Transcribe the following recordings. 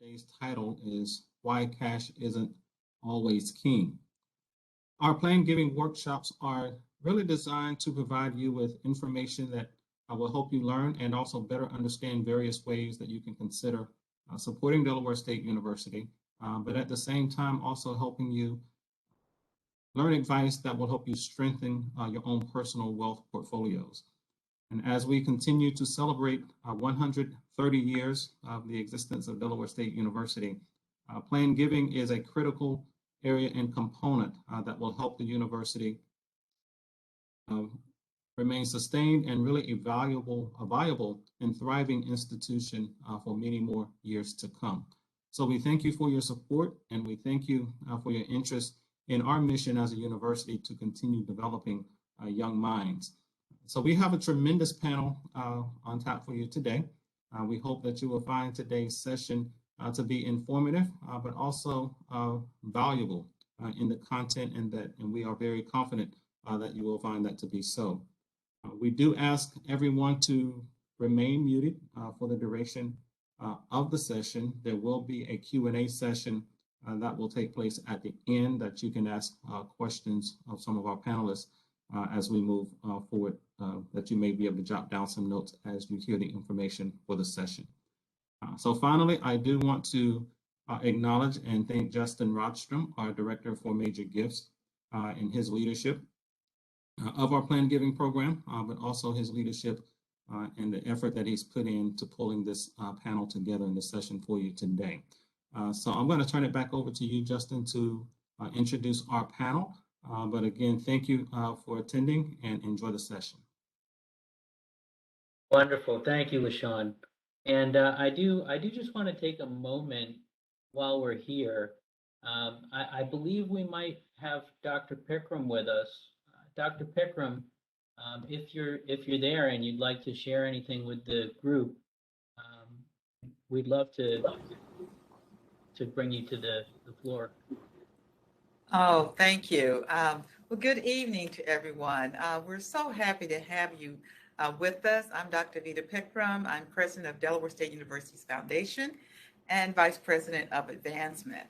today's title is Why Cash Isn't Always King. Our plan giving workshops are really designed to provide you with information that will help you learn and also better understand various ways that you can consider supporting Delaware State University, but at the same time also helping you learn advice that will help you strengthen your own personal wealth portfolios. And as we continue to celebrate 130 years of the existence of Delaware State University, plan giving is a critical area and component that will help the university remain sustained and really a viable and thriving institution for many more years to come. So we thank you for your support, and we thank you for your interest in our mission as a university to continue developing young minds. So we have a tremendous panel on tap for you today. We hope that you will find today's session to be informative, but also valuable in the content, and we are very confident that you will find that to be so. We do ask everyone to remain muted for the duration of the session. There will be a Q&A session that will take place at the end that you can ask questions of some of our panelists as we move forward, that you may be able to jot down some notes as you hear the information for the session. So finally, I do want to acknowledge and thank Justin Rodstrom, our Director for Major Gifts, in his leadership of our plan giving program, but also his leadership and the effort that he's put into pulling this panel together in the session for you today. So I'm going to turn it back over to you, Justin, to introduce our panel. But again, thank you for attending, and enjoy the session. Wonderful. Thank you, LaShawn. And I do just want to take a moment while we're here. I believe we might have Dr. Pickram with us. Dr. Pickram, if you're there and you'd like to share anything with the group, we'd love to bring you to the floor. Oh, thank you. Well, good evening to everyone. We're so happy to have you with us. I'm Dr. Vita Pickram. I'm president of Delaware State University's Foundation and vice president of advancement.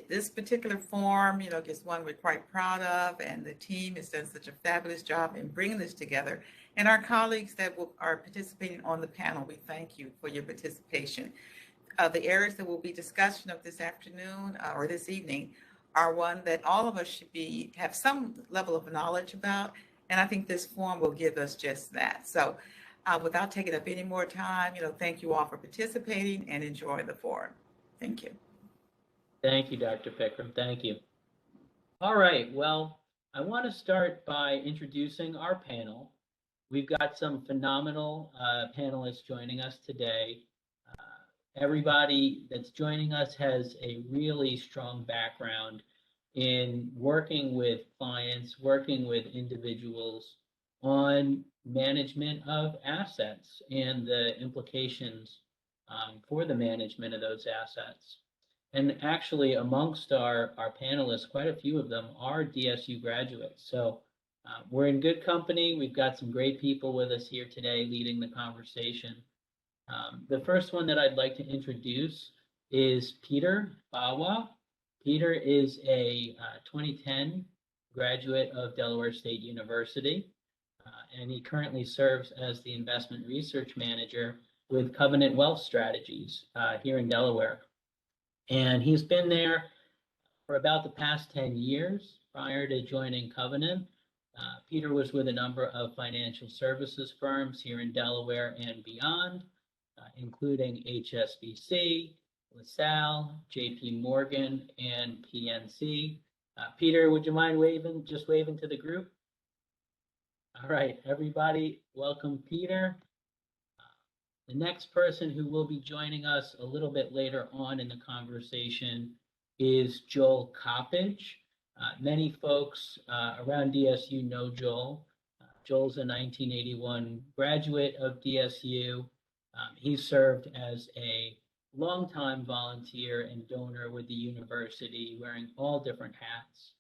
This particular forum, is one we're quite proud of, and the team has done such a fabulous job in bringing this together. And our colleagues that are participating on the panel, we thank you for your participation. The areas that will be discussion of this afternoon or this evening are one that all of us should have some level of knowledge about, and I think this forum will give us just that. So without taking up any more time, thank you all for participating, and enjoy the forum. Thank you. Thank you, Dr. Pickram. Thank you. All right. Well, I want to start by introducing our panel. We've got some phenomenal panelists joining us today. Everybody that's joining us has a really strong background in working with clients, working with individuals on management of assets and the implications for the management of those assets. And actually, amongst our panelists, quite a few of them are DSU graduates. So we're in good company. We've got some great people with us here today leading the conversation. The first one that I'd like to introduce is Peter Bawa. Peter is a 2010 graduate of Delaware State University, and he currently serves as the investment research manager with Covenant Wealth Strategies here in Delaware. And he's been there for about the past 10 years. Prior to joining Covenant, Peter was with a number of financial services firms here in Delaware and beyond, including HSBC, LaSalle, JP Morgan, and PNC. Peter, would you mind waving to the group? All right, everybody, welcome Peter. The next person who will be joining us a little bit later on in the conversation is Joel Coppage. Many folks around DSU know Joel. Joel's a 1981 graduate of DSU. He served as a longtime volunteer and donor with the university, wearing all different hats.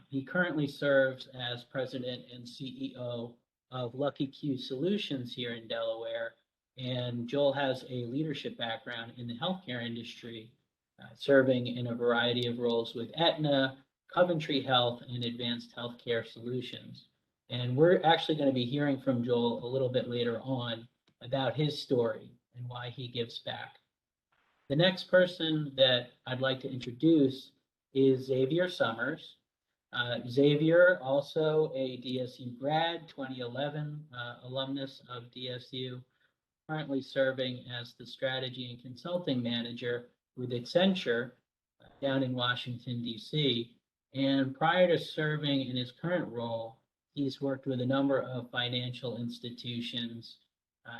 He currently serves as president and CEO of Lucky Q Solutions here in Delaware, And Joel has a leadership background in the healthcare industry, serving in a variety of roles with Aetna, Coventry Health, and Advanced Healthcare Solutions. And we're actually going to be hearing from Joel a little bit later on about his story and why he gives back. The next person that I'd like to introduce is Xavier Summers. Xavier, also a DSU grad, 2011 alumnus of DSU, currently serving as the strategy and consulting manager with Accenture down in Washington, D.C. And prior to serving in his current role, he's worked with a number of financial institutions,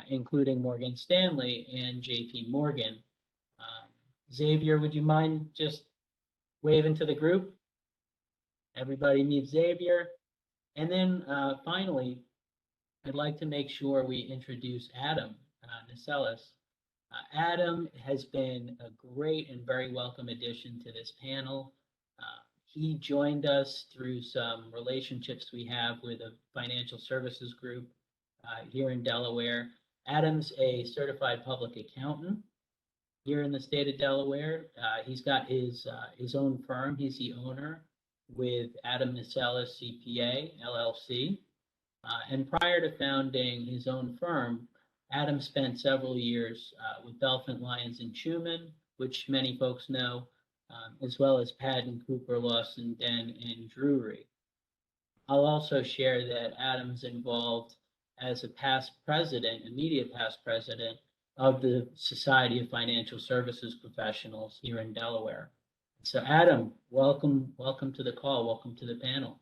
including Morgan Stanley and JP Morgan. Xavier, would you mind just waving to the group? Everybody needs Xavier. And then finally, I'd like to make sure we introduce Adam Naselis. Adam has been a great and very welcome addition to this panel. He joined us through some relationships we have with a financial services group here in Delaware. Adam's a certified public accountant here in the state of Delaware. He's got his own firm. He's the owner with Adam Naselis CPA, LLC. And prior to founding his own firm, Adam spent several years with Belfont Lyons and Schumann, which many folks know, as well as Padden, Cooper, Lawson, Denn, and Drury. I'll also share that Adam's involved as a past president, immediate past president of the Society of Financial Services Professionals here in Delaware. So Adam, welcome to the call. Welcome to the panel.